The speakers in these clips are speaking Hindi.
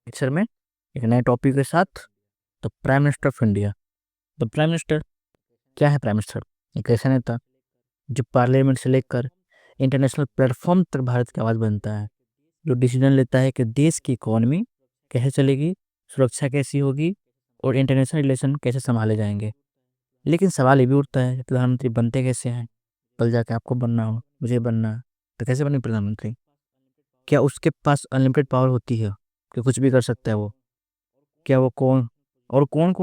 लेक्चर में एक नए टॉपिक के साथ। The prime minister of India. The prime minister क्या है? प्राइम मिनिस्टर एक ऐसा नेता जो पार्लियामेंट से लेकर इंटरनेशनल प्लेटफॉर्म तक भारत की आवाज़ बनता है, जो डिसीजन लेता है कि देश की इकोनॉमी कैसे चलेगी, सुरक्षा कैसी होगी और इंटरनेशनल रिलेशन कैसे संभाले जाएंगे। लेकिन सवाल ये भी उठता है कि प्रधानमंत्री बनते कैसे हैं? कल जाके आपको बनना हो, मुझे बनना है, तो कैसे बने प्रधानमंत्री? क्या उसके पास अनलिमिटेड पावर होती है कि कुछ भी कर सकता है वो? क्या वो कौन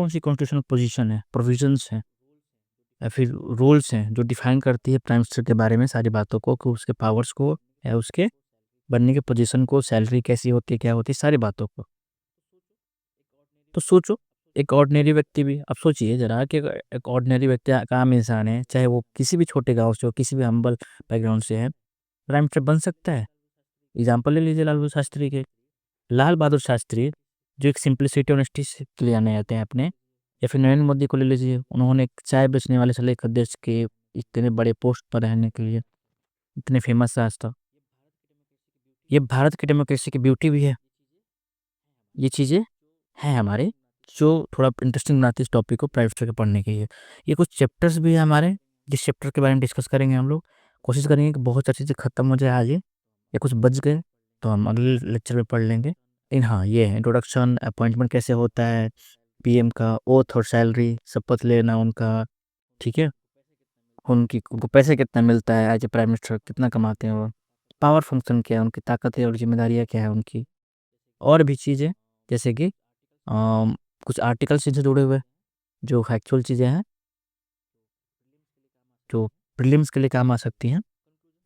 सी कॉन्स्टिट्यूशनल पोजीशन है, प्रोविजंस हैं या फिर रूल्स हैं जो डिफाइन करती है प्राइम मिनिस्टर के बारे में सारी बातों को, कि उसके पावर्स को या उसके बनने की पोजीशन को, सैलरी कैसी होती है, क्या होती है, सारी बातों को। तो सोचो, एक ऑर्डिनरी व्यक्ति भी, अब सोचिए ज़रा कि एक ऑर्डिनरी व्यक्ति, एक आम इंसान है, चाहे वो किसी भी छोटे गाँव से हो, किसी भी हम्बल बैकग्राउंड से है, प्राइम मिनिस्टर बन सकता है? एग्जाम्पल ले लीजिए लाल बहादुर शास्त्री के। लाल बहादुर शास्त्री जो एक सिंप्लिसिटी ऑनेस्टी के लिए आने आते हैं अपने, या फिर नरेंद्र मोदी को ले लीजिए, उन्होंने एक चाय बेचने वाले से लेकर देश के इतने बड़े पोस्ट पर रहने के लिए इतने फेमस है आज तक। ये भारत की डेमोक्रेसी की ब्यूटी भी है। ये चीज़ें हैं हमारे, जो थोड़ा इंटरेस्टिंग बनाती है इस टॉपिक को प्राइवेट के पढ़ने के लिए। ये कुछ चैप्टर्स भी है हमारे, जिस चैप्टर के बारे में डिस्कस करेंगे हम लोग। कोशिश करेंगे कि बहुत सारी चीज़ें खत्म हो जाए आज ही, या कुछ बच गए तो हम अगले लेक्चर में पढ़ लेंगे। लेकिन हाँ, ये है इंट्रोडक्शन, अपॉइंटमेंट कैसे होता है, पीएम का ओथ और सैलरी, शपथ लेना उनका, ठीक है, उनको पैसे कितना मिलता है एज ए प्राइम मिनिस्टर, कितना कमाते हैं वो, पावर फंक्शन क्या है, उनकी ताकतें और जिम्मेदारियाँ क्या है उनकी, और भी चीज़ें, जैसे कि कुछ आर्टिकल्स इनसे जुड़े हुए जो फैक्चुअल चीज़ें हैं, जो प्रीलिम्स के लिए काम आ सकती हैं,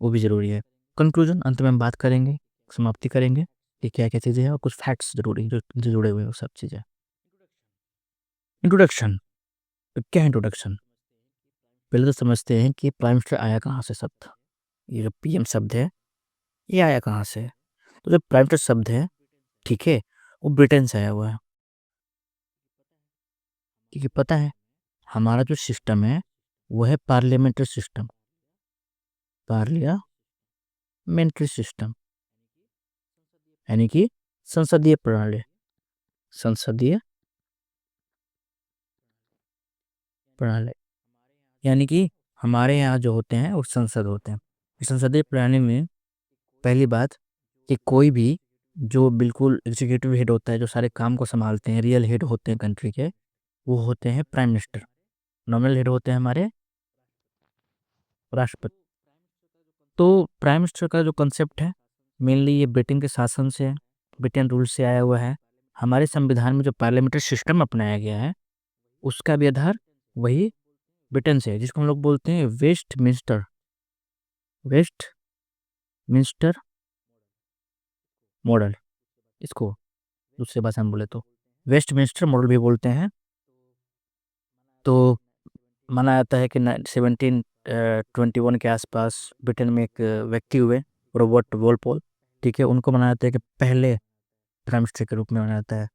वो भी ज़रूरी है। कंक्लूजन अंत में हम बात करेंगे, समाप्ति करेंगे कि क्या क्या चीज़ें हैं, और कुछ फैक्ट्स ज़रूरी जो इनसे जुड़े हुए हैं वो सब चीज़ें। इंट्रोडक्शन। क्या है इंट्रोडक्शन? पहले तो समझते हैं कि प्राइम मिनिस्टर आया कहाँ से शब्द। ये जो पीएम शब्द है, ये आया कहाँ से? तो जो प्राइम मिनिस्टर शब्द है, ठीक है, वो ब्रिटेन से आया हुआ है। क्योंकि पता है हमारा जो सिस्टम है वो है पार्लियामेंट्री सिस्टम। पार्लियामेंट्री सिस्टम यानी कि संसदीय प्रणाली। संसदीय प्रणाली यानी कि हमारे यहाँ जो होते हैं वो संसद होते हैं। इस संसदीय प्रणाली में पहली बात कि कोई भी जो बिल्कुल एग्जीक्यूटिव हेड होता है, जो सारे काम को संभालते हैं, रियल हेड होते हैं कंट्री के, वो होते हैं प्राइम मिनिस्टर। नॉमिनल हेड होते हैं हमारे राष्ट्रपति। तो प्राइम मिनिस्टर का जो कंसेप्ट है, मेनली ये ब्रिटेन के शासन से, ब्रिटेन रूल से आया हुआ है। हमारे संविधान में जो पार्लियामेंट्री सिस्टम अपनाया गया है, उसका भी आधार वही ब्रिटेन से है, जिसको हम लोग बोलते हैं वेस्ट मिनिस्टर मॉडल। इसको दूसरी भाषा में बोले तो वेस्ट मिनिस्टर मॉडल भी बोलते हैं। तो माना जाता है कि 1721 के आसपास ब्रिटेन में एक व्यक्ति हुए, रॉबर्ट वॉलपोल, ठीक है, उनको माना जाता है कि पहले प्राइम मिनिस्टर के रूप में माना जाता है।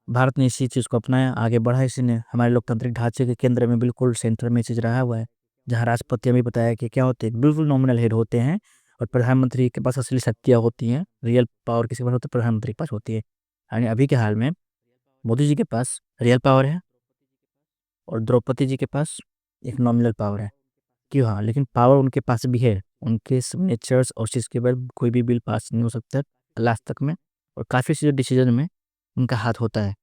भारत ने इसी चीज़ को अपनाया, आगे बढ़ा इसी ने। हमारे लोकतांत्रिक ढांचे के केंद्र में, बिल्कुल सेंटर में चीज़ रहा हुआ है, जहाँ राष्ट्रपति अभी बताया कि क्या होते हैं, बिल्कुल नॉमिनल हेड होते हैं, और प्रधानमंत्री के पास असली शक्तियाँ होती हैं। रियल पावर किसी के पास होती है? प्रधानमंत्री के पास होती है। यानी अभी के हाल में मोदी जी के पास रियल पावर है और द्रौपदी जी के पास एक नॉमिनल पावर है। क्यों? हाँ, लेकिन पावर उनके पास भी है। उनके सिग्नेचर्स और चीज़ के बाद कोई भी बिल पास नहीं हो सकता लास्ट तक में, और काफ़ी चीज़ें डिसीजन में उनका हाथ होता है,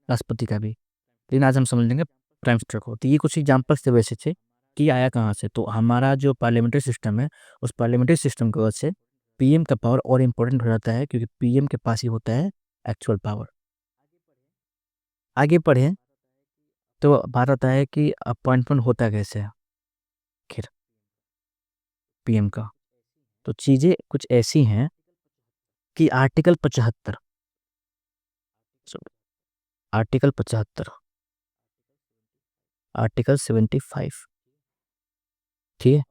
राष्ट्रपति का भी। लेकिन आज हम समझ लेंगे प्राइम मिनिस्टर को। तो ये कुछ एग्जाम्पल्स थे वैसे थे कि आया कहाँ से। तो हमारा जो पार्लियामेंट्री सिस्टम है, उस पार्लियामेंट्री सिस्टम की वजह से पीएम का पावर और इम्पोर्टेंट हो जाता है, क्योंकि पीएम के पास ही होता है एक्चुअल पावर। आगे पढ़ें तो बात आता है कि अपॉइंटमेंट होता कैसे है आखिर पीएम का। तो चीज़ें कुछ ऐसी हैं कि आर्टिकल 75, आर्टिकल 75, आर्टिकल 75, ठीक है।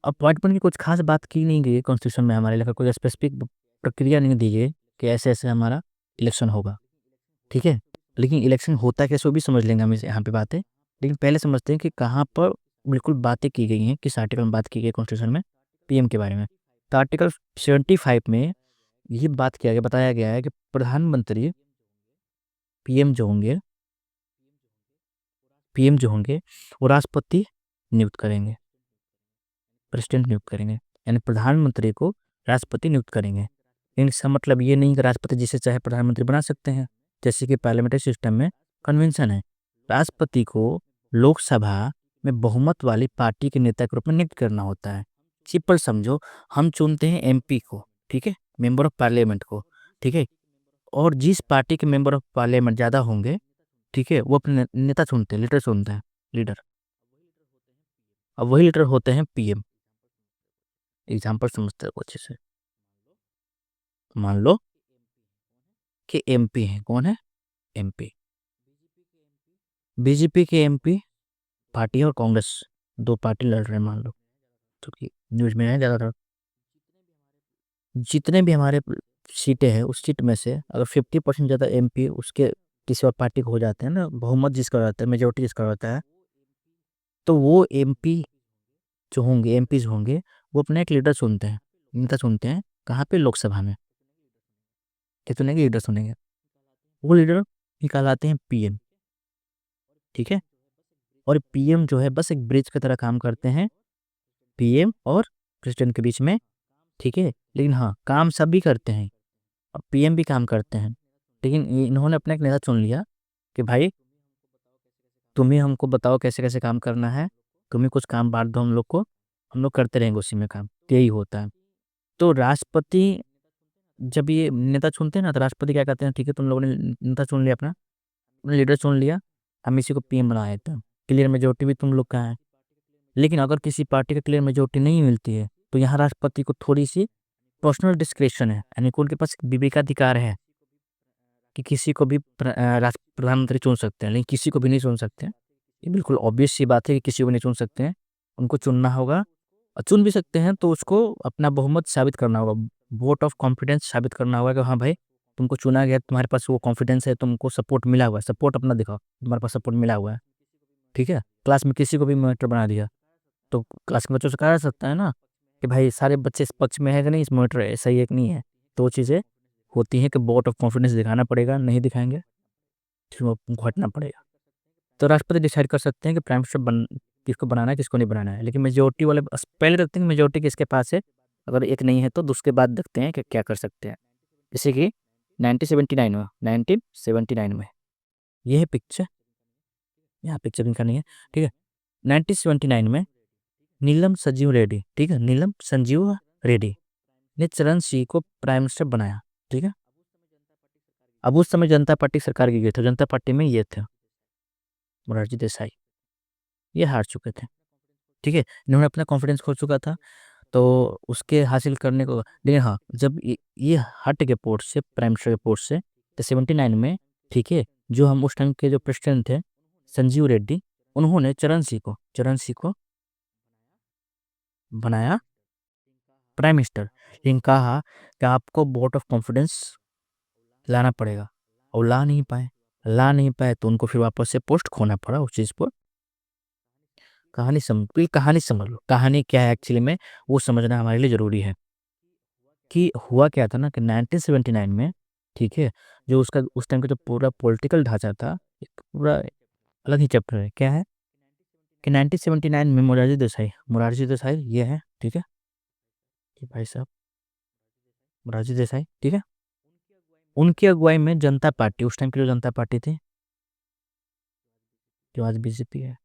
अपॉइंटमेंट की कुछ खास बात की नहीं गई है कॉन्स्टिट्यूशन में, हमारे लेकर कोई स्पेसिफिक प्रक्रिया नहीं दी गई कि ऐसे ऐसे हमारा इलेक्शन होगा, ठीक है। लेकिन इलेक्शन होता कैसे वो भी समझ लेंगे हम इस यहाँ पे बातें। लेकिन पहले समझते हैं कि कहाँ पर बिल्कुल बातें की गई हैं, किस आर्टिकल में बात की गई है कॉन्स्टिट्यूशन में पीएम के बारे में। तो आर्टिकल 75 में ये बात किया गया, बताया गया है कि प्रधानमंत्री पीएम जो होंगे वो राष्ट्रपति नियुक्त करेंगे, प्रेसिडेंट नियुक्त करेंगे, यानी प्रधानमंत्री को राष्ट्रपति नियुक्त करेंगे। लेकिन इसका मतलब ये नहीं कि राष्ट्रपति जिसे चाहे प्रधानमंत्री बना सकते हैं, जैसे कि पार्लियामेंट्री सिस्टम में कन्वेंशन है। राष्ट्रपति को लोकसभा में बहुमत वाली पार्टी के नेता के रूप में नियुक्त करना होता है। सिंपल समझो, हम चुनते हैं एमपी को, ठीक है, मेंबर ऑफ पार्लियामेंट को, ठीक है, और जिस पार्टी के मेंबर ऑफ पार्लियामेंट ज़्यादा होंगे, ठीक है, वो अपने नेता चुनते हैं, लीडर चुनते हैं, लीडर। अब वही लीडर होते हैं पीएम। एग्जाम्पल समझते हो अच्छे से। मान लो कि एमपी है, कौन है? एमपी। बीजेपी के एमपी पार्टी और कांग्रेस, दो पार्टी लड़ रहे हैं मान लो, क्योंकि न्यूज में है ज़्यादातर। जितने भी हमारे सीटें हैं उस सीट में से अगर 50% ज़्यादा एमपी उसके किसी और पार्टी को हो जाते हैं ना, बहुमत जिसका रहता है, मेजोरिटी जिसका रहता है, तो वो एमपी जो होंगे, एमपीज होंगे, वो अपना एक लीडर चुनते हैं, नेता चुनते हैं। कहाँ पे? लोकसभा में। क्या चुनेंगे? लीडर चुनेंगे। वो लीडर निकालाते हैं पीएम, ठीक है। और पीएम जो है बस एक ब्रिज की तरह काम करते हैं पीएम और प्रेसिडेंट के बीच में, ठीक है। लेकिन हाँ, काम सभी करते हैं और पीएम भी काम करते हैं, लेकिन इन्होंने अपना एक नेता चुन लिया कि भाई तुम ही हमको बताओ कैसे कैसे काम करना है, तुम ही कुछ काम बांट दो हम लोग को, हम लोग करते रहेंगे उसी में काम। यही होता है। तो राष्ट्रपति जब ये नेता चुनते हैं ना, तो राष्ट्रपति क्या कहते हैं, ठीक है तुम लोगों ने नेता चुन लिया, अपना लीडर चुन लिया, हम इसी को पीएम बना देते हैं, क्लियर मेजोरिटी भी तुम लोग का है। लेकिन अगर किसी पार्टी का क्लियर मेजोरिटी नहीं मिलती है, तो यहाँ राष्ट्रपति को थोड़ी सी पर्सनल डिस्क्रिप्शन है, यानी कि उनके पास विवेकाधिकार है कि किसी को भी प्रधानमंत्री चुन सकते हैं, लेकिन किसी को भी नहीं चुन सकते हैं। ये बिल्कुल ऑब्वियस सी बात है कि किसी को नहीं चुन सकते हैं, उनको चुनना होगा। और चुन भी सकते हैं तो उसको अपना बहुमत साबित करना होगा, वोट ऑफ कॉन्फिडेंस साबित करना होगा कि हाँ भाई तुमको चुना गया, तुम्हारे पास वो कॉन्फिडेंस है, तुमको सपोर्ट मिला हुआ है, सपोर्ट अपना दिखाओ, तुम्हारे पास सपोर्ट मिला हुआ है, ठीक है। क्लास में किसी को भी मॉनिटर बना दिया तो क्लास के बच्चों से कहा जा सकता है ना कि भाई सारे बच्चे इस पक्ष में है कि नहीं, इस मॉनिटर सही है कि नहीं है। तो वो चीज़ें होती हैं कि वोट ऑफ कॉन्फिडेंस दिखाना पड़ेगा, नहीं दिखाएंगे फिर वो घटना पड़ेगा। तो राष्ट्रपति डिसाइड कर सकते हैं कि प्राइम मिनिस्टर किसको बनाना है, किसको नहीं बनाना है। लेकिन मेजोरिटी वाले पहले देखते हैं कि मेजोरिटी किसके पास है, अगर एक नहीं है तो उसके बाद देखते हैं कि क्या कर सकते हैं। जैसे कि 1979 में ये है पिक्चर, यहाँ पिक्चर इनका नहीं है, ठीक है। 1979 में नीलम संजीव रेड्डी, ठीक है, नीलम संजीव रेड्डी ने चरण सिंह को प्राइम मिनिस्टर बनाया, ठीक है। अब उस समय जनता पार्टी सरकार की गई थी, जनता पार्टी में ये थे मोरारजी देसाई, ये हार चुके थे, ठीक है। इन्होंने अपना कॉन्फिडेंस खो चुका था, तो उसके हासिल करने को, लेकिन हाँ जब ये हट के पोस्ट से, प्राइम मिनिस्टर के पोस्ट से, तो 79 में, ठीक है, जो हम उस टाइम के जो प्रेसिडेंट थे संजीव रेड्डी, उन्होंने चरण सिंह को बनाया प्राइम मिनिस्टर। लेकिन कहा कि आपको वोट ऑफ कॉन्फिडेंस लाना पड़ेगा, और ला नहीं पाए तो उनको फिर वापस से पोस्ट खोना पड़ा उस चीज़ पर। कहानी समझ लो, कहानी क्या है एक्चुअली में, वो समझना हमारे लिए ज़रूरी है। कि हुआ क्या था ना कि 1979 में, ठीक है, जो उसका उस टाइम का जो पूरा पॉलिटिकल ढांचा था, एक पूरा अलग ही चैप्टर है। क्या है कि 1979 में मोरारजी देसाई ये है, ठीक है, ये भाई साहब मोरारजी देसाई, ठीक है, उनकी अगुवाई में जनता पार्टी, उस टाइम की जो जनता पार्टी थी, जो आज बीजेपी है,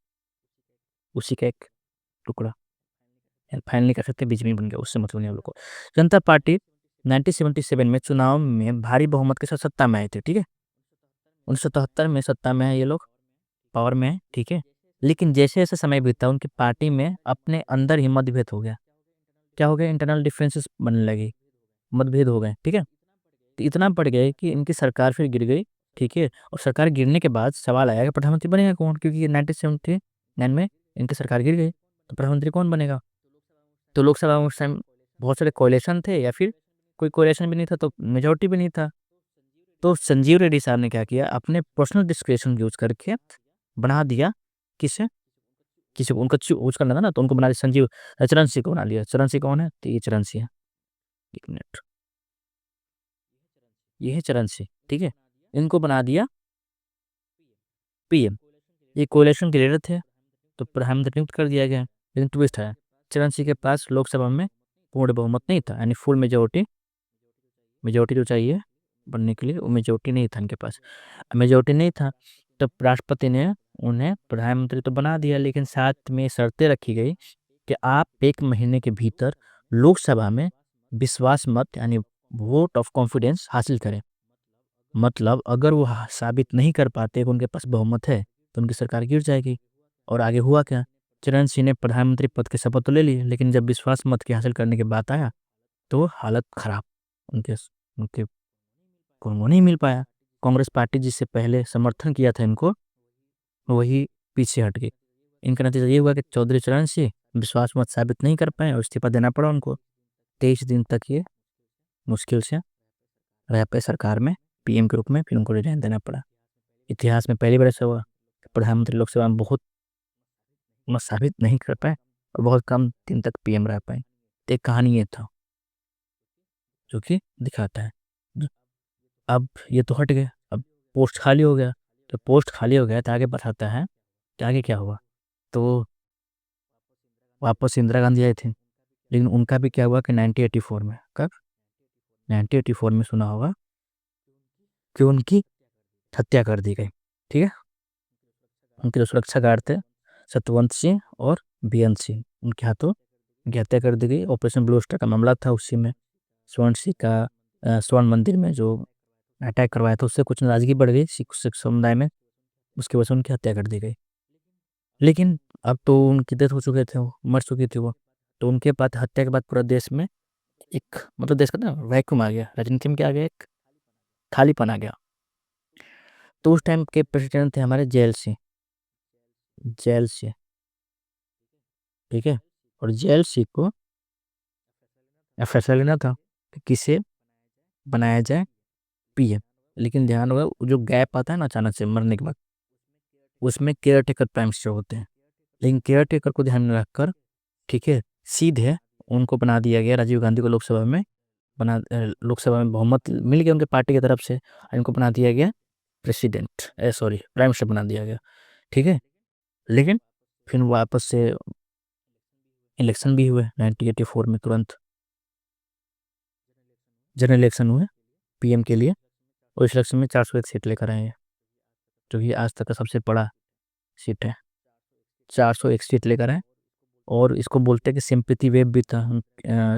उसी का एक टुकड़ा, फाइनल नहीं कर सकते, बीच में बन गया, उससे मतलब नहीं हम लोग को। जनता पार्टी 1977 में चुनाव में भारी बहुमत के साथ सत्ता में आए थे, ठीक है। 1977 में सत्ता में है ये लोग, पावर में है, ठीक है। लेकिन जैसे जैसे समय बीता उनकी पार्टी में अपने अंदर ही मतभेद हो गया। क्या हो गया? इंटरनल डिफरेंसेस बनने लगी, मतभेद हो गए, ठीक है। तो इतना बढ़ गए कि इनकी सरकार फिर गिर गई, ठीक है। और सरकार गिरने के बाद सवाल आया कि प्रधानमंत्री बनेगा कौन, क्योंकि 1979 में इनकी सरकार गिर गई, तो प्रधानमंत्री कौन बनेगा? तो लोकसभा में उस टाइम बहुत सारे कोalition थे, या फिर कोई कोalition भी नहीं था, तो मेजोरिटी भी नहीं था। तो संजीव रेड्डी साहब ने क्या किया, अपने पर्सनल डिस्क्रिप्शन यूज करके बना दिया, किसे, किसी को उनका यूज करना था ना, तो उनको बना दिया चरण सिंह को बना लिया। चरण सिंह कौन है? तो ये चरण सिंह है। एक मिनट, ये है चरण सिंह, ठीक है, इनको बना दिया पीएम। ये कोalition के लीडर थे, तो प्रधानमंत्री नियुक्त कर दिया गया। लेकिन ट्विस्ट है, चरण सिंह के पास लोकसभा में पूर्ण बहुमत नहीं था, यानी फुल मेजोरिटी जो चाहिए बनने के लिए, वो मेजोरिटी नहीं था इनके पास। मेजोरिटी नहीं था, तब राष्ट्रपति ने उन्हें प्रधानमंत्री तो बना दिया, लेकिन साथ में शर्तें रखी गई कि आप 1 महीने के भीतर लोकसभा में विश्वास मत यानी वोट ऑफ कॉन्फिडेंस हासिल करें। मतलब अगर वो साबित नहीं कर पाते कि उनके पास बहुमत है, तो उनकी सरकार गिर जाएगी। और आगे हुआ क्या, चरण सिंह ने प्रधानमंत्री पद की शपथ तो ले ली, लेकिन जब विश्वास मत की हासिल करने की बात आया, तो हालत खराब। उनके उनके को उनको नहीं मिल पाया। कांग्रेस पार्टी जिससे पहले समर्थन किया था इनको, वही पीछे हट गई। इनका नतीजा ये हुआ कि चौधरी चरण सिंह विश्वास मत साबित नहीं कर पाए और इस्तीफा देना पड़ा उनको। 23 दिन तक ये मुश्किल से रह पाए सरकार में पीएम के रूप में, फिर उनको रिजाइन देना पड़ा। इतिहास में पहली बार ऐसा हुआ कि प्रधानमंत्री लोकसभा में बहुत मत साबित नहीं कर पाए और बहुत कम दिन तक पीएम रह पाए। तो एक कहानी ये था जो कि दिखाता है। अब ये तो हट गए, अब पोस्ट खाली हो गया। तो पोस्ट खाली हो गया तो आगे बताता है कि आगे क्या हुआ। तो वापस इंदिरा गांधी आई थी, लेकिन उनका भी क्या हुआ कि 1984 में, कब 1984 में सुना होगा कि उनकी हत्या कर दी गई। ठीक है, उनके जो सुरक्षा गार्ड थे सतवंत सिंह और बेअंत सिंह, उनके हाथों उनकी हत्या कर दी गई। ऑपरेशन ब्लू स्टार का मामला था, उसी में स्वर्ण सिंह का स्वर्ण मंदिर में जो अटैक करवाया था, उससे कुछ नाराजगी बढ़ गई सिख समुदाय में, उसकी वजह से उनकी हत्या कर दी गई। लेकिन अब तो उनकी डेथ हो चुके थे, वो मर चुकी थी वो। तो उनके बाद हत्या के बाद पूरा देश में एक मतलब देश का ना वैक्यूम आ गया, राजनीति में क्या आ गया, एक खालीपन आ गया। तो उस टाइम के प्रेसिडेंट थे हमारे जेल सिंह, ठीक है। और जेल सिंह को फैसला लेना था कि किसे बनाया जाए पीएम। लेकिन ध्यान होगा जो गैप आता है ना अचानक से मरने के बाद, उसमें केयर टेकर प्राइम मिनिस्टर होते हैं। लेकिन केयर टेकर को ध्यान में रखकर, ठीक है, सीधे उनको बना दिया गया, राजीव गांधी को लोकसभा में बहुमत मिल गया उनके पार्टी की तरफ से, और इनको बना दिया गया प्राइम मिनिस्टर बना दिया गया। ठीक है, लेकिन फिर वापस से इलेक्शन भी हुए 1984 में, तुरंत जनरल इलेक्शन हुए पीएम के लिए, और इस इलेक्शन में 401 सीट लेकर आए हैं, जो कि आज तक का सबसे बड़ा सीट है। 401 सीट लेकर आए, और इसको बोलते हैं कि सिंपैथी वेव भी था।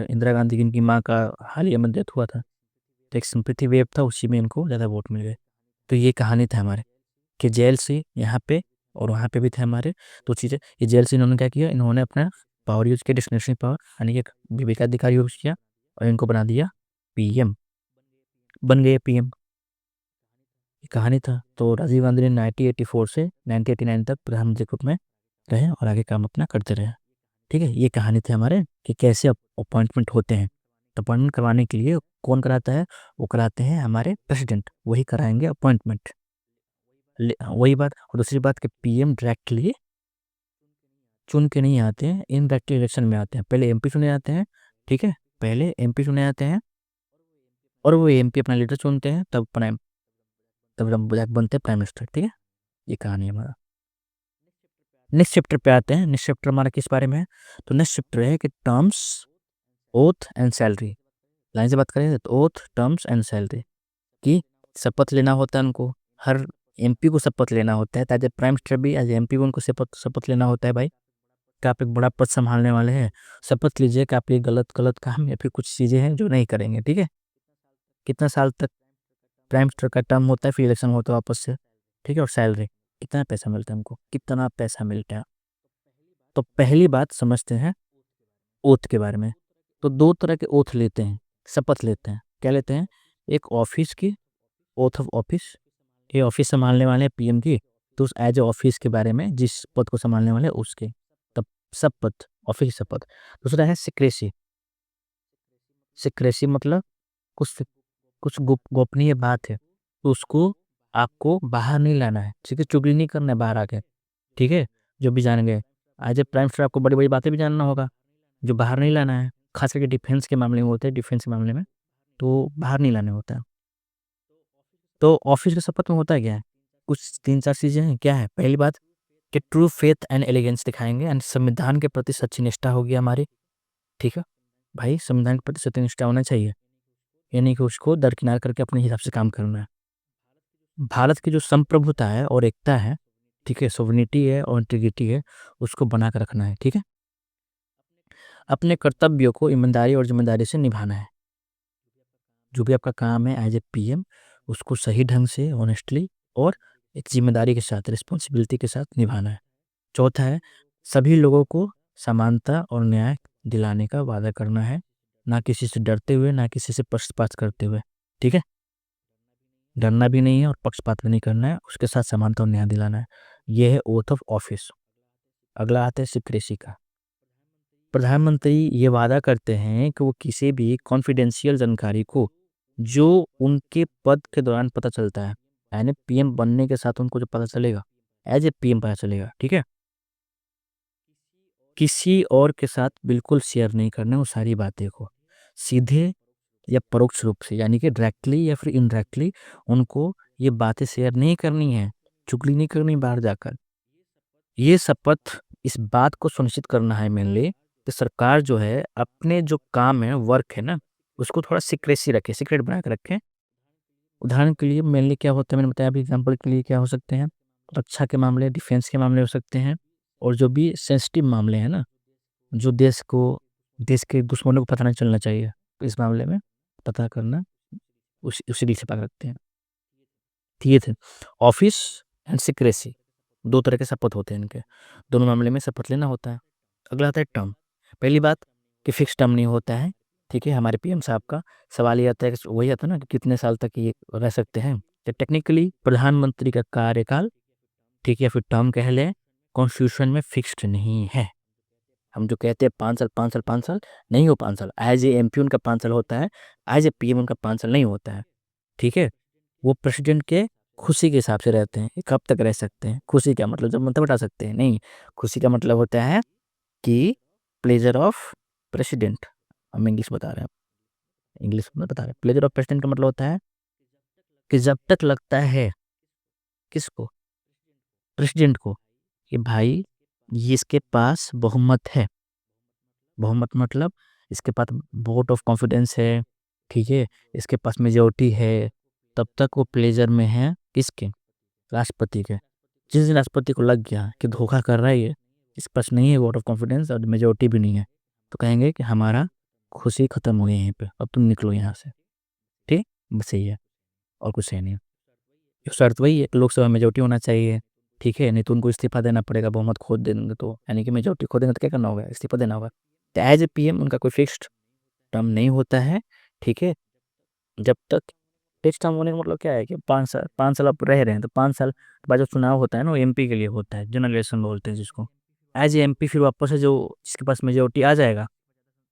इंदिरा गांधी की इनकी माँ का हालिया में डेथ हुआ था, तो एक सिंपैथी वेव था, उसी में इनको ज़्यादा वोट मिल गए। तो ये कहानी था हमारे कि जेल से यहाँ पे और वहाँ पे भी थे हमारे दो चीज़ें। ये जेल से इन्होंने क्या किया, इन्होंने अपना पावर यूज किया, डिस्क्रिशनरी पावर, यानी कि विवेकाधिकार यूज किया, और इनको बना दिया पीएम, बन गए पीएम। ये कहानी था। तो राजीव गांधी ने 1984 से 1989 तक प्रधानमंत्री के रूप में रहे और आगे काम अपना करते रहे। ठीक है, ये कहानी थी हमारे कि कैसे अपॉइंटमेंट होते हैं। तो अपॉइंटमेंट करवाने के लिए कौन कराता है, वो कराते हैं हमारे प्रेसिडेंट, वही कराएंगे अपॉइंटमेंट। वही बात। और दूसरी बात कि पीएम डायरेक्टली चुन के नहीं आते हैं, इनडायरेक्टली इलेक्शन में आते हैं। पहले एमपी चुने जाते हैं, ठीक है, पहले एमपी चुने जाते हैं, और वो एमपी अपना लीडर चुनते हैं, तब बनते हैं प्राइम मिनिस्टर। ठीक है, ये कहानी है हमारा। नेक्स्ट चैप्टर पे आते हैं। नेक्स्ट चैप्टर हमारा किस बारे में है, तो नेक्स्ट चैप्टर है कि terms, oath and salary. Line से बात करें तो ओथ, टर्म्स एंड सैलरी की शपथ लेना होता है उनको। हर एमपी को शपथ लेना होता है, एज ए प्राइम मिनिस्टर भी एज एमपी को उनको शपथ लेना होता है भाई, कि आप एक बड़ा पद संभालने वाले हैं। शपथ लीजिए कि आप ये गलत गलत काम या फिर कुछ चीज़ें हैं जो नहीं करेंगे। ठीक है, कितना साल तक प्राइम मिनिस्टर का टर्म होता है, फिर इलेक्शन होता है वापस से। ठीक है, और सैलरी कितना पैसा मिलता है उनको, कितना पैसा मिलता है। तो पहली बात समझते हैं ओथ के बारे में। तो दो तरह के ओथ लेते हैं, शपथ लेते हैं। क्या लेते हैं, एक ऑफिस की, ओथ ऑफ ऑफिस, ये ऑफिस संभालने वाले पीएम की, तो उस एज ए ऑफिस के बारे में, जिस पद को संभालने वाले उसके, तब शपथ, ऑफिस की शपथ। दूसरा है सिक्रेसी। सिक्रेसी मतलब कुछ कुछ गोपनीय बात है, तो उसको आपको बाहर नहीं लाना है। ठीक है, चुगली नहीं करना है बाहर आके। ठीक है, जो भी जान गए, एज ए प्राइम मिनिस्टर आपको बड़ी बड़ी बातें भी जानना होगा, जो बाहर नहीं लाना है। खास करके डिफेंस के मामले में होते हैं, डिफेंस के मामले में तो बाहर नहीं लाने होता है। तो ऑफिस के शपथ में होता क्या है, कुछ 3-4 चीज़ें हैं। क्या है? पहली बात कि ट्रू फेथ एंड एलिगेंस दिखाएँगे एंड संविधान के प्रति सच्ची निष्ठा होगी हमारी, ठीक है? भाई संविधान के प्रति सत्य निष्ठा होना चाहिए, ये नहीं कि उसको दरकिनार करके अपने हिसाब से काम करना है। भारत की जो संप्रभुता है और एकता है, ठीक है, सोवरेनिटी है और इंटीग्रिटी है, उसको बना के रखना है, ठीक है? अपने कर्तव्यों को ईमानदारी और ज़िम्मेदारी से निभाना है। जो भी आपका काम है एज़ ए पीएम, उसको सही ढंग से, ऑनेस्टली और एक ज़िम्मेदारी के साथ, रिस्पॉन्सिबिलिटी के साथ निभाना है। चौथा है, सभी लोगों को समानता और न्याय दिलाने का वादा करना है, ना किसी से डरते हुए, ना किसी से पक्षपात करते हुए, ठीक है? डरना भी नहीं है और पक्षपात भी नहीं करना है, उसके साथ समानता और न्याय दिलाना है। ये है ओथ ऑफ ऑफिस। अगला आता है सीक्रेसी का। प्रधानमंत्री ये वादा करते हैं कि वो किसी भी कॉन्फिडेंशियल जानकारी को जो उनके पद के दौरान पता चलता है, यानी पीएम बनने के साथ उनको जो पता चलेगा, एज ए पीएम पता चलेगा, ठीक है, किसी और के साथ बिल्कुल शेयर नहीं करना वो सारी बातें को, सीधे या परोक्ष रूप से, यानी कि डायरेक्टली या फिर इनडायरेक्टली उनको ये बातें शेयर नहीं करनी है, चुगली नहीं करनी बाहर जाकर। ये शपथ इस बात को सुनिश्चित करना है मेनली कि सरकार जो है अपने जो काम है, वर्क है ना, उसको थोड़ा सीक्रेसी रखे, सीक्रेट बना के रखें। उदाहरण के लिए मेनली क्या होता है, मैंने बताया अभी एग्जांपल के लिए क्या हो सकते हैं, रक्षा के मामले, डिफेंस के मामले हो सकते हैं, और जो भी सेंसिटिव मामले हैं ना, जो देश के दुश्मनों को पता नहीं चलना चाहिए, तो इस मामले में पता करना उसी रील से पकड़ रखते हैं। ये थे ऑफिस एंड सीक्रेसी, 2 तरह के शपथ होते हैं इनके, दोनों मामले में शपथ लेना होता है। अगला आता है टर्म। पहली बात कि फिक्स टर्म नहीं होता है, ठीक है, हमारे पीएम साहब का सवाल ये आता है कि वही आता है ना कि कितने साल तक ये रह सकते हैं। तो टेक्निकली प्रधानमंत्री का कार्यकाल, ठीक है, या फिर टर्म कह लें, कॉन्स्टिट्यूशन में फिक्स्ड नहीं है। हम जो कहते हैं 5 साल 5 साल 5 साल, नहीं हो 5 साल, एज ए एमपी उनका 5 साल होता है, एज ए पीएम उनका 5 साल नहीं होता है, ठीक है। वो प्रेसिडेंट के खुशी के हिसाब से रहते हैं, कब तक रह सकते हैं। खुशी का मतलब जब मन तब हटा सकते हैं, नहीं, खुशी का मतलब होता है कि प्लेजर ऑफ प्रेसिडेंट, हम इंग्लिश बता रहे हैं, इंग्लिश में बता रहे हैं, प्लेजर ऑफ प्रेसिडेंट का मतलब होता है कि जब तक लगता है, किसको, प्रेसिडेंट को, कि भाई ये इसके पास बहुमत है, बहुमत मतलब इसके पास वोट ऑफ कॉन्फिडेंस है, ठीक है, इसके पास मेजोरिटी है, तब तक वो प्लेजर में है किसके, राष्ट्रपति के। जिस दिन राष्ट्रपति को लग गया कि धोखा कर रहा है ये, इसके पास नहीं है वोट ऑफ कॉन्फिडेंस और मेजोरिटी भी नहीं है, तो कहेंगे कि हमारा खुशी खत्म हो गई यहीं पे, अब तुम निकलो यहाँ से, ठीक, बस यही है और कुछ है नहीं। ये शर्त वही है कि लोकसभा मेजोरिटी होना चाहिए, ठीक है, नहीं तो उनको इस्तीफा देना पड़ेगा, बहुमत खो देंगे तो, यानी कि मेजोरिटी खो देंगे तो क्या करना होगा, इस्तीफा देना होगा। तो एज ए पीएम उनका कोई फिक्स्ड टर्म नहीं होता है, ठीक है, जब तक फिक्स टर्म होने का मतलब क्या है कि 5 साल आप रह रहे हैं, तो 5 साल बाद जो चुनाव होता है ना, वो एमपी के लिए होता है, जनरल इलेक्शन बोलते हैं जिसको। एज ए एमपी फिर वापस से जो जिसके पास मेजोरिटी आ जाएगा,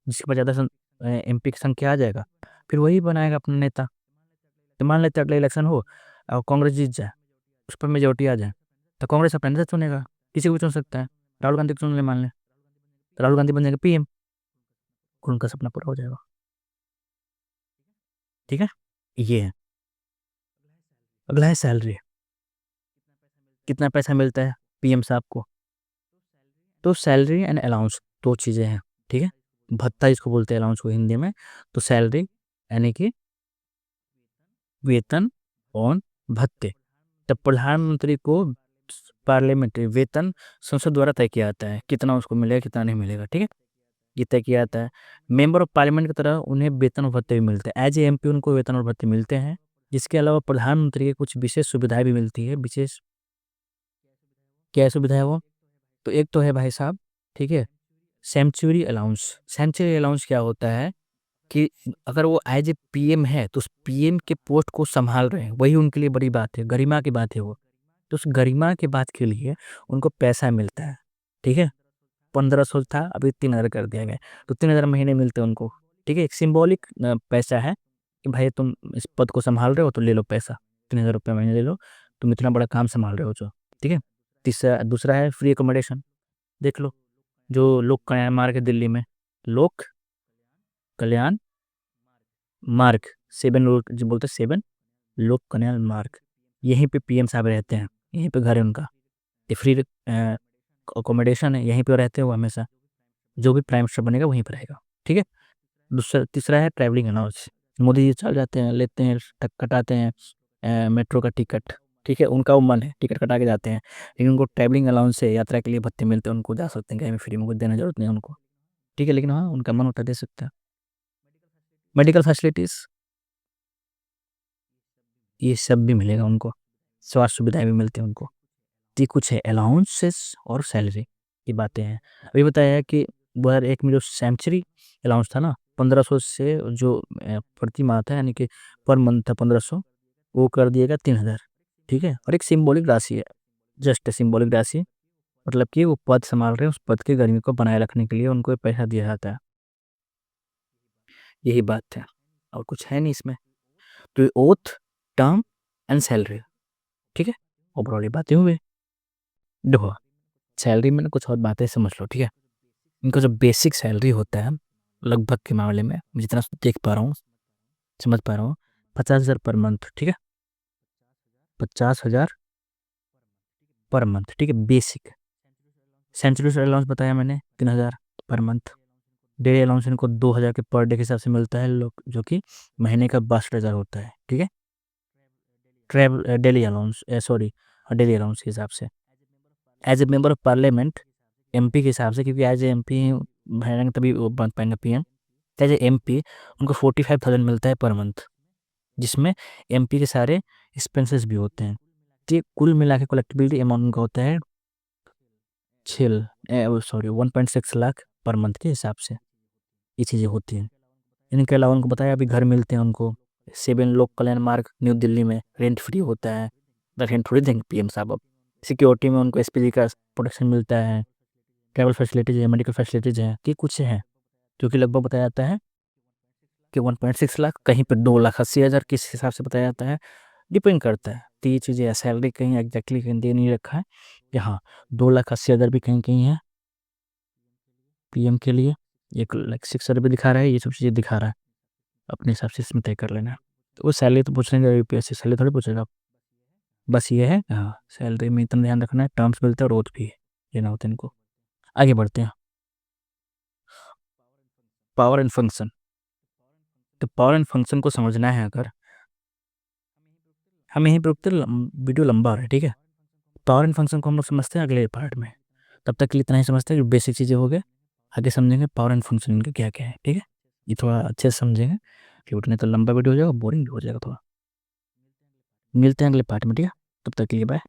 जिसके पास ज़्यादा एमपी की संख्या आ जाएगा, फिर वही बनाएगा अपना नेता। तो मान लेते हैं अगला इलेक्शन हो और कांग्रेस जीत जाए, उस पर मेजोरिटी आ जाए, तो कांग्रेस अपना नेता चुनेगा, किसी को भी चुन सकता है, राहुल गांधी को चुन ले मान लें, तो राहुल गांधी बन जाएंगे पीएम, उनका सपना पूरा हो जाएगा, ठीक है, ये है। अगला है सैलरी, कितना पैसा मिलता है पीएम साहब को। तो सैलरी एंड अलाउंस 2 चीज़ें हैं, ठीक है, भत्ता इसको बोलते हैं अलाउंस को हिंदी में। तो सैलरी यानी कि वेतन और भत्ते, तब प्रधानमंत्री को पार्लियामेंट्री वेतन संसद द्वारा तय किया जाता है, कितना उसको मिलेगा कितना नहीं मिलेगा, ठीक है, ये तय किया जाता है। मेंबर ऑफ पार्लियामेंट की तरह उन्हें वेतन और भत्ते भी मिलते हैं, एज ए एमपी उनको वेतन और भत्ते मिलते हैं। इसके अलावा प्रधानमंत्री के कुछ विशेष सुविधाएं भी मिलती है। विशेष क्या सुविधा है वो, तो एक तो है भाई साहब, ठीक है, सेंचुरी अलाउंस। सेंचुरी अलाउंस क्या होता है कि अगर वो एज ए पीएम है तो उस पीएम के पोस्ट को संभाल रहे हैं, वही उनके लिए बड़ी बात है, गरिमा की बात है वो। तो उस गरिमा की बात के लिए उनको पैसा मिलता है, ठीक है, 1500 था अभी 3000 कर दिया गया, तो 3000 महीने मिलते हैं उनको, ठीक है, एक सिंबॉलिक पैसा है कि भाई तुम इस पद को संभाल रहे हो तो ले लो पैसा, 3000 रुपये महीने ले लो, तुम इतना बड़ा काम संभाल रहे हो जो, ठीक है। तीसरा दूसरा है फ्री एकोमोडेशन, देख लो, जो लोक कल्याण मार्ग है दिल्ली में, लोक कल्याण मार्ग, 7 लोग जो बोलते हैं 7 लोक कल्याण मार्ग, यहीं पे पीएम साहब रहते हैं, यहीं पे घर है उनका, ये फ्री अकोमोडेशन है, यहीं पे रहते हैं वो हमेशा, जो भी प्राइम मिनिस्टर बनेगा वहीं पर रहेगा, ठीक है। दूसरा तीसरा है ट्रैवलिंग अलाउंस, मोदी जी चल जाते हैं, लेते हैं, कटाते हैं मेट्रो का टिकट, ठीक है, उनका वो मन है, टिकट कटा के जाते हैं, लेकिन उनको ट्रैवलिंग अलाउंस से यात्रा के लिए भत्ते मिलते हैं, उनको जा सकते हैं कहीं भी फ्री में, कुछ देने जरूरत नहीं है उनको, ठीक है, लेकिन हाँ उनका मन होता है दे सकते हैं। मेडिकल फैसिलिटीज़ ये सब भी मिलेगा उनको, स्वास्थ्य सुविधाएं भी मिलती हैं उनको, ये कुछ है अलाउंसेस और सैलरी की बातें हैं। अभी बताया है कि 2001 में जो सेंचुरी अलाउंस था ना 1500 से जो प्रति माह था, यानी कि पर मंथ था 1500, वो कर दिएगा 3000, ठीक है, और एक सिंबॉलिक राशि है, जस्ट सिंबॉलिक राशि, मतलब कि वो पद संभाल रहे हैं, उस पद की गर्मी को बनाए रखने के लिए उनको ये पैसा दिया जाता है, यही बात है, और कुछ है नहीं इसमें। तो ओथ, टर्म एंड सैलरी, ठीक है, ओवरऑल ये बातें हुए। देखो सैलरी में ना कुछ और बातें समझ लो, ठीक है, इनका जो बेसिक सैलरी होता है लगभग के मामले में, मैं जितना देख पा रहा हूँ, समझ पा रहा हूँ, 50,000 पर मंथ, ठीक है, 50,000 पर मंथ, ठीक है, बेसिक। सेंचुरी अलाउंस बताया मैंने 3,000 पर मंथ। डेली अलाउंस इनको 2,000 के पर डे के हिसाब से मिलता है, लोग जो कि महीने का 62,000 होता है, ठीक है, travel daily allowance, sorry daily allowance के हिसाब से। As a member of parliament MP के हिसाब से, क्योंकि एज ए एमपी रहेंगे तभी वो बन पाएंगे पीएम, एज ए एमपी उनको 45,000 मिलता है पर मंथ, जिसमें एमपी के सारे एक्सपेंसेस भी होते हैं, तो कुल मिला के कलेक्टिबिलिटी अमाउंट उनका होता है 1.6 लाख पर मंथ के हिसाब से, ये चीज़ें होती हैं। इनके अलावा उनको बताया अभी घर मिलते हैं उनको, 7 लोक कल्याण मार्ग न्यू दिल्ली में रेंट फ्री होता है, रेंट थोड़ी देंगे पीएम साहब अब। सिक्योरिटी में उनको एसपीजी का प्रोटेक्शन मिलता है, ट्रैवल फैसिलिटीज़ है, मेडिकल फैसिलिटीज़ हैं, कि कुछ है जो कि लगभग बताया जाता है कि 1.6 लाख, कहीं पर 2,80,000 किस हिसाब से बताया जाता है, डिपेंड करता है। तो ये चीज़ें है, सैलरी कहीं एग्जैक्टली कहीं दे नहीं रखा है कि हाँ 2,80,000 भी कहीं कहीं है पीएम के लिए, 1,06,000 भी दिखा रहा है, ये सब चीज़ें दिखा रहा है, अपने हिसाब से इसमें तय कर लेना है। तो वो सैलरी तो पूछ लेंगे यूपीएससी, सैलरी थोड़ी पूछेगा, बस ये है हाँ सैलरी में इतना ध्यान रखना है, टर्म्स मिलते हैं और ओथ भी लेना होता है इनको। आगे बढ़ते हैं, पावर एंड फंक्शन। तो पावर एंड फंक्शन को समझना है अगर, हम यहीं पर रुकते, वीडियो लंबा हो रहा है, ठीक है, पावर एंड फंक्शन को हम लोग समझते हैं अगले पार्ट में, तब तक के लिए इतना ही समझते हैं कि बेसिक चीज़ें हो गए, आगे समझेंगे पावर एंड फंक्शन इनके क्या क्या है, ठीक है, ये थोड़ा अच्छे से समझेंगे, कि उतने तो लंबा वीडियो हो जाएगा, बोरिंग भी हो जाएगा थोड़ा। मिलते हैं अगले पार्ट में, ठीक है, तब तक के लिए बाय।